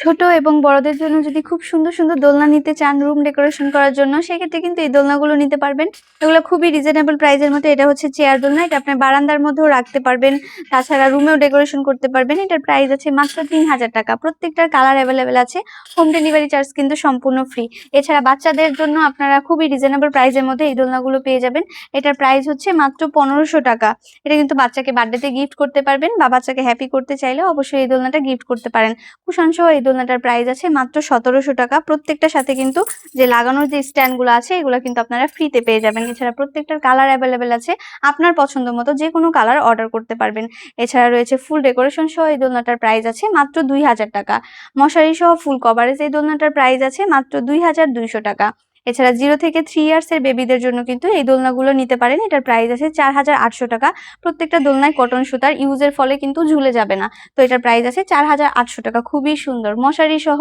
ছোট এবং বড়দের জন্য যদি খুব সুন্দর, সুন্দর দোলনা নিতে চান রুম ডেকোরেশন করার জন্য, সেক্ষেত্রে কিন্তু এই দোলনাগুলো নিতে পারবেন। এগুলো খুবই রিজনেবল প্রাইস এর মধ্যে। এটা হচ্ছে চেয়ার দোলনা। এটা আপনি বারান্দার মধ্যেও রাখতে পারবেন। তাছাড়া রুমেও ডেকোরেশন করতে পারবেন। এটার প্রাইস আছে মাত্র ৩,০০০ টাকা। প্রত্যেকটার কালার এভেইলেবল আছে। হোম ডেলিভারি চার্জ কিন্তু সম্পূর্ণ ফ্রি। এছাড়া বাচ্চাদের জন্য আপনারা খুবই রিজনেবল প্রাইস এর মধ্যে এই দোলনাগুলো পেয়ে যাবেন। এটার প্রাইস হচ্ছে মাত্র ১৫০০ টাকা। এটা কিন্তু বাচ্চাকে বার্থডেতে গিফট করতে পারবেন বা বাচ্চাকে হ্যাপি করতে চাইলে অবশ্যই এই দোলনাটা গিফট করতে পারেন। কুশন সহ এই দোলনাটার প্রাইস আছে মাত্র ১৭০০ টাকা। প্রত্যেকটার সাথে কিন্তু যে লাগানোর যে স্ট্যান্ড গুলো আছে এগুলো কিন্তু আপনারা ফ্রিতে পেয়ে যাবেন। এছাড়া প্রত্যেকটার কালার অ্যাভেলেবেল আছে। আপনার পছন্দ মতো যে কোনো কালার অর্ডার করতে পারবেন। এছাড়া রয়েছে ফুল ডেকোরেশন সহ এই দোলনাটার প্রাইস আছে মাত্র ২,০০০ টাকা। মশারি সহ ফুল কভারেজ এই দোলনাটার প্রাইস আছে মাত্র ২,২০০ টাকা। এছাড়া 0 থেকে 3 ইয়ার্স এর বেবিদের জন্য কিন্তু এই দোলনাগুলো নিতে পারেন। এটার প্রাইস আছে ৪,৮০০ টাকা। প্রত্যেকটা দোলনায় কটন সুতার ইউজের ফলে কিন্তু ঝুলে যাবে না। তো এটার প্রাইস আছে ৪,৮০০ টাকা। খুবই সুন্দর মশারি সহ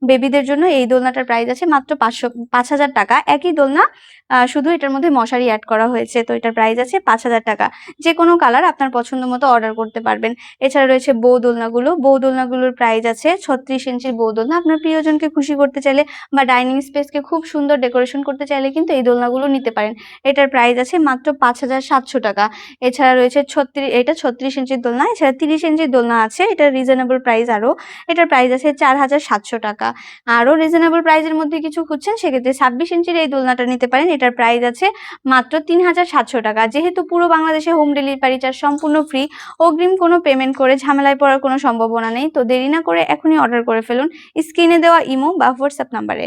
বেবিদের জন্য এই দোলনাটার প্রাইস আছে মাত্র ৫,০০০ টাকা। একই দোলনা, শুধু এটার মধ্যে মশারি অ্যাড করা হয়েছে। তো এটার প্রাইস আছে ৫,০০০ টাকা। যে কোনো কালার আপনার পছন্দ মতো অর্ডার করতে পারবেন। এছাড়া রয়েছে বউ দোলনাগুলো। বউ দোলনাগুলোর প্রাইস আছে ৩৬ ইঞ্চির বউ দোলনা। আপনার প্রিয়জনকে খুশি করতে চাইলে বা ডাইনিং স্পেসকে খুব সুন্দর ডেকোরেশন করতে চাইলে কিন্তু এই দোলনাগুলো নিতে পারেন। এটার প্রাইস আছে মাত্র ৫,৭০০ টাকা। এছাড়া রয়েছে এটা ৩৬ ইঞ্চির দোলনা। এছাড়া ৩০ ইঞ্চির দোলনা আছে। এটা রিজনেবল প্রাইস আরো। এটার প্রাইস আছে ৪,৭০০ টাকা। আরো রিজনেবল প্রাইসের মধ্যে কিছু খুঁজছেন সেক্ষেত্রে ২৬ ইঞ্চির এই দোলনাটা নিতে পারেন। এটার প্রাইস আছে মাত্র ৩,৭০০ টাকা। যেহেতু পুরো বাংলাদেশে হোম ডেলিভারি চার্জ সম্পূর্ণ ফ্রি, অগ্রিম কোনো পেমেন্ট করে ঝামেলায় পড়ার কোনো সম্ভাবনা নেই। তো দেরি না করে এখনই অর্ডার করে ফেলুন স্ক্রিনে দেওয়া ইমো বা হোয়াটসঅ্যাপ নাম্বারে।